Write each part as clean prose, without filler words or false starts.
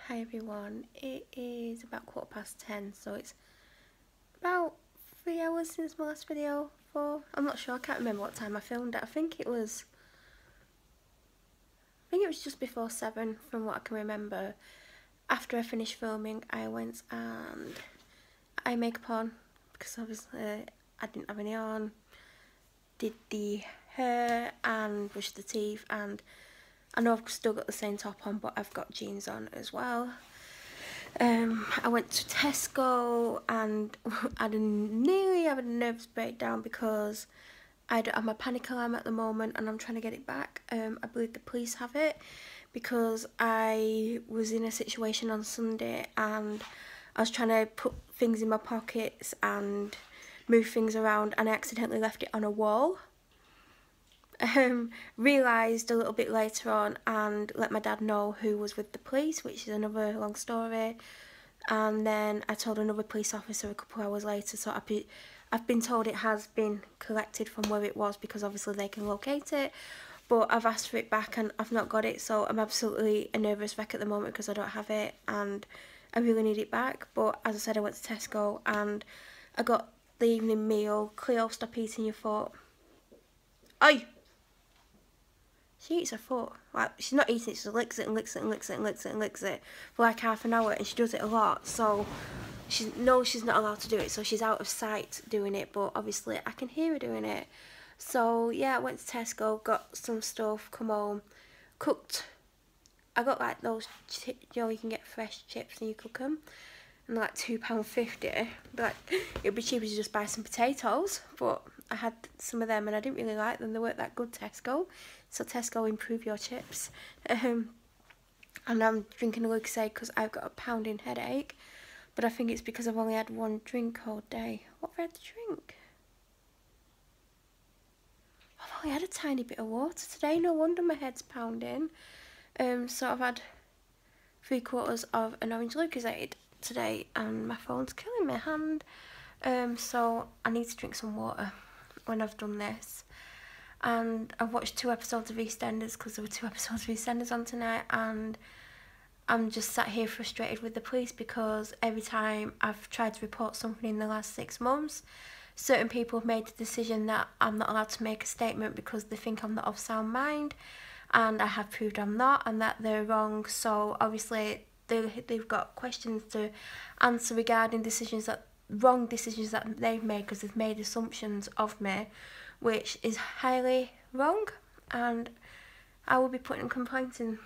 Hi everyone, it is about 10:15, so it's about 3 hours since my last video. I'm not sure, I can't remember what time I filmed it. I think it was just before 7 from what I can remember. After I finished filming, I went and eye makeup on, because obviously I didn't have any on. Did the hair and brushed the teeth, and I know I've still got the same top on, but I've got jeans on as well. I went to Tesco and I nearly had a nervous breakdown because I don't have my panic alarm at the moment and I'm trying to get it back. I believe the police have it because I was in a situation on Sunday and I was trying to put things in my pockets and move things around and I accidentally left it on a wall. Realised a little bit later on and let my dad know who was with the police, which is another long story. And then I told another police officer a couple of hours later, so I've been told it has been collected from where it was because obviously they can locate it, but I've asked for it back and I've not got it, so I'm absolutely a nervous wreck at the moment because I don't have it and I really need it back. But as I said, I went to Tesco and I got the evening meal. Cleo, stop eating your foot. Oi! She eats her foot. Like, she's not eating it, she licks it and licks it and licks it and licks it and licks it for like half an hour, and she does it a lot, so she knows she's not allowed to do it, so she's out of sight doing it, but obviously I can hear her doing it. So yeah, I went to Tesco, got some stuff, come home, cooked. I got like those, you know, you can get fresh chips and you cook them, and they're like £2.50. Like, it'd be cheaper to just buy some potatoes, but I had some of them and I didn't really like them. They weren't that good, Tesco. So Tesco, improve your chips. And I'm drinking a Lucozade because I've got a pounding headache. But I think it's because I've only had one drink all day. What have I had to drink? I've only had a tiny bit of water today. No wonder my head's pounding. So I've had 3/4 of an orange Lucozade today and my phone's killing my hand. So I need to drink some water when I've done this. And I've watched 2 episodes of EastEnders because there were 2 episodes of EastEnders on tonight, and I'm just sat here frustrated with the police because every time I've tried to report something in the last 6 months, certain people have made the decision that I'm not allowed to make a statement because they think I'm not of sound mind, and I have proved I'm not and that they're wrong. So obviously they've got questions to answer regarding wrong decisions that they've made because they've made assumptions of me, which is highly wrong, and I will be putting complaints in.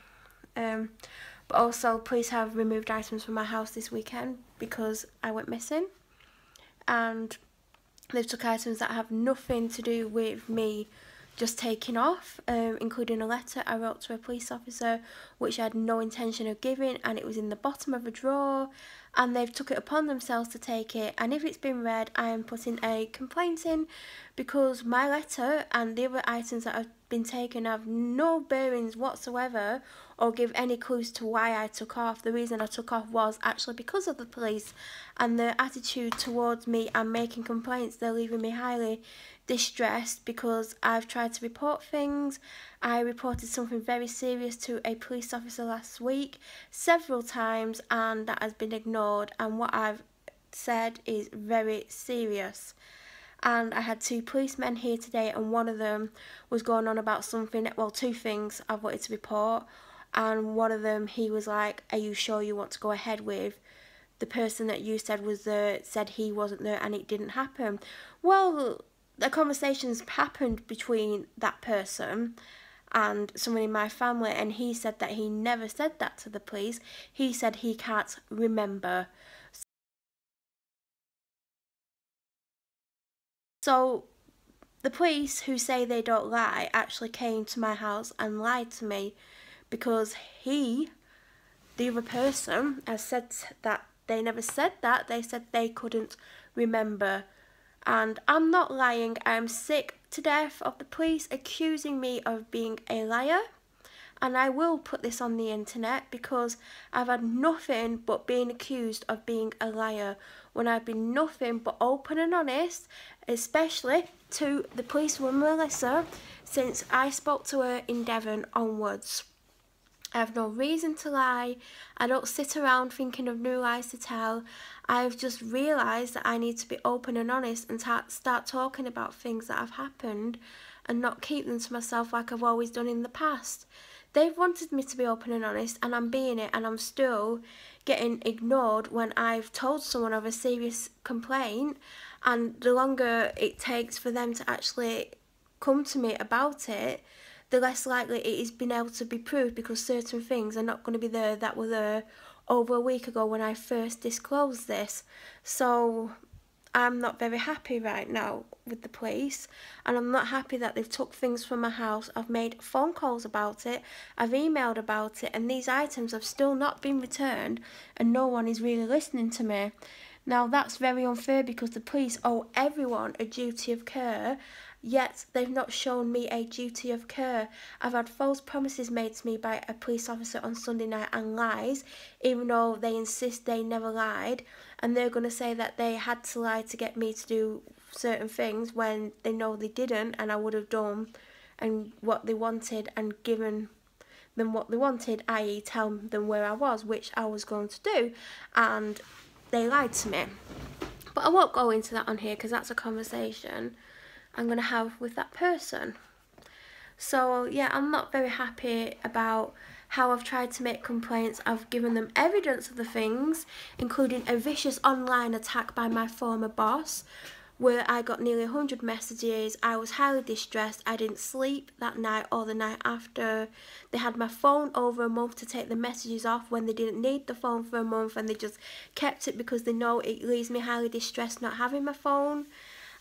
But also, police have removed items from my house this weekend because I went missing, and they've took items that have nothing to do with me just taking off, including a letter I wrote to a police officer which I had no intention of giving, and it was in the bottom of a drawer, and they've took it upon themselves to take it. And if it's been read, I am putting a complaint in because my letter and the other items that have been taken have no bearings whatsoever or give any clues to why I took off. The reason I took off was actually because of the police and their attitude towards me and making complaints. They're leaving me highly distressed because I've tried to report things. I reported something very serious to a police officer last week several times, and that has been ignored, and what I've said is very serious. And I had 2 policemen here today, and one of them was going on about something, well, 2 things I wanted to report, and one of them, he was like, are you sure you want to go ahead with the person that you said was there, said he wasn't there and it didn't happen? Well, the conversations happened between that person and someone in my family, and he said that he never said that to the police. He said he can't remember. So the police, who say they don't lie, actually came to my house and lied to me because the other person, has said that they never said that. They said they couldn't remember. And I'm not lying. I'm sick to death of the police accusing me of being a liar. And I will put this on the internet because I've had nothing but being accused of being a liar when I've been nothing but open and honest, especially to the policewoman Melissa, since I spoke to her in Devon onwards. I have no reason to lie. I don't sit around thinking of new lies to tell. I've just realised that I need to be open and honest and start talking about things that have happened and not keep them to myself like I've always done in the past. They've wanted me to be open and honest, and I'm being it, and I'm still getting ignored when I've told someone of a serious complaint, and the longer it takes for them to actually come to me about it, the less likely it is being able to be proved, because certain things are not going to be there that were there over a week ago when I first disclosed this. So I'm not very happy right now with the police, and I'm not happy that they've took things from my house. I've made phone calls about it, I've emailed about it, and these items have still not been returned, and no one is really listening to me. Now that's very unfair, because the police owe everyone a duty of care, yet they've not shown me a duty of care. I've had false promises made to me by a police officer on Sunday night, and lies, even though they insist they never lied, and they're going to say that they had to lie to get me to do certain things when they know they didn't, and I would have done and what they wanted and given them what they wanted, i.e. tell them where I was, which I was going to do, and they lied to me. But I won't go into that on here, because that's a conversation I'm going to have with that person. So yeah, I'm not very happy about how I've tried to make complaints. I've given them evidence of the things, including a vicious online attack by my former boss, where I got nearly 100 messages. I was highly distressed. I didn't sleep that night or the night after. They had my phone over a month to take the messages off when they didn't need the phone for a month, and they just kept it because they know it leaves me highly distressed not having my phone.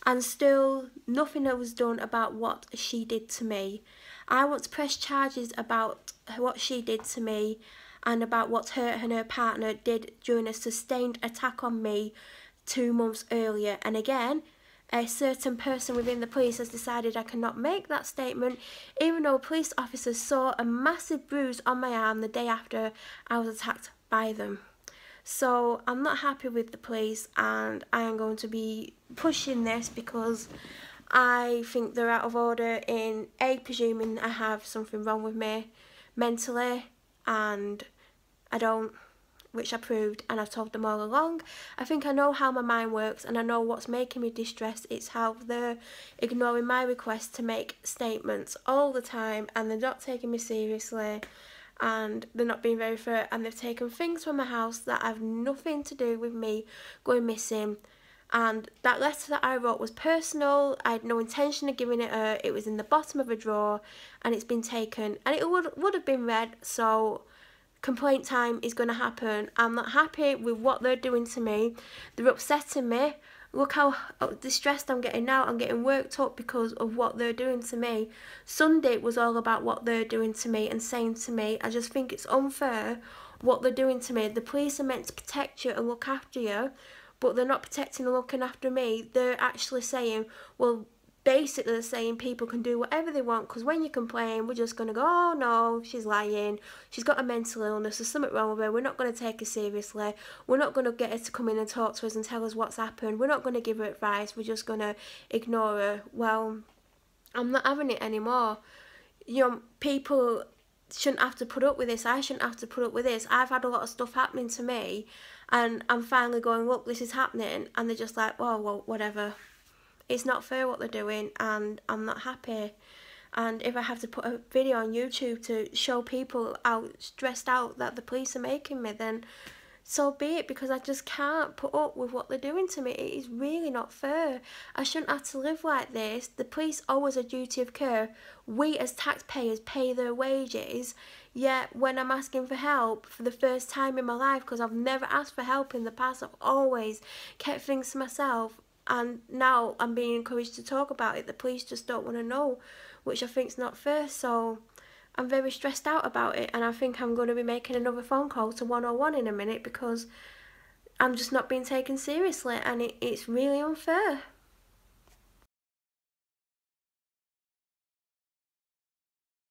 And still nothing was done about what she did to me. I want to press charges about what she did to me, and about what her and her partner did during a sustained attack on me 2 months earlier. And again, a certain person within the police has decided I cannot make that statement, even though police officers saw a massive bruise on my arm the day after I was attacked by them. So I'm not happy with the police, and I am going to be pushing this, because I think they're out of order in A, presuming I have something wrong with me mentally, and I don't, which I proved, and I've told them all along. I think I know how my mind works, and I know what's making me distressed. It's how they're ignoring my request to make statements all the time, and they're not taking me seriously, and they're not being very fair, and they've taken things from my house that have nothing to do with me going missing. And that letter that I wrote was personal. I had no intention of giving it her. It was in the bottom of a drawer, and it's been taken, and it would have been read. So complaint time is going to happen. I'm not happy with what they're doing to me. They're upsetting me. Look how distressed I'm getting now. I'm getting worked up because of what they're doing to me. Sunday was all about what they're doing to me and saying to me. I just think it's unfair what they're doing to me. The police are meant to protect you and look after you, but they're not protecting and looking after me. They're actually saying, well, basically they're saying people can do whatever they want, because when you complain, we're just going to go, oh no, she's lying, she's got a mental illness, there's something wrong with her, we're not going to take her seriously, we're not going to get her to come in and talk to us and tell us what's happened, we're not going to give her advice, we're just going to ignore her. Well, I'm not having it anymore. You know, people shouldn't have to put up with this. I shouldn't have to put up with this. I've had a lot of stuff happening to me, and I'm finally going, look, this is happening, and they're just like, well, whatever. It's not fair what they're doing, and I'm not happy. And if I have to put a video on YouTube to show people how stressed out that the police are making me, then so be it, because I just can't put up with what they're doing to me. It is really not fair. I shouldn't have to live like this. The police owe us a duty of care. We as taxpayers pay their wages, yet when I'm asking for help for the first time in my life, because I've never asked for help in the past, I've always kept things to myself, and now I'm being encouraged to talk about it. The police just don't want to know, which I think is not fair. So I'm very stressed out about it, and I think I'm going to be making another phone call to 101 in a minute, because I'm just not being taken seriously, and it's really unfair.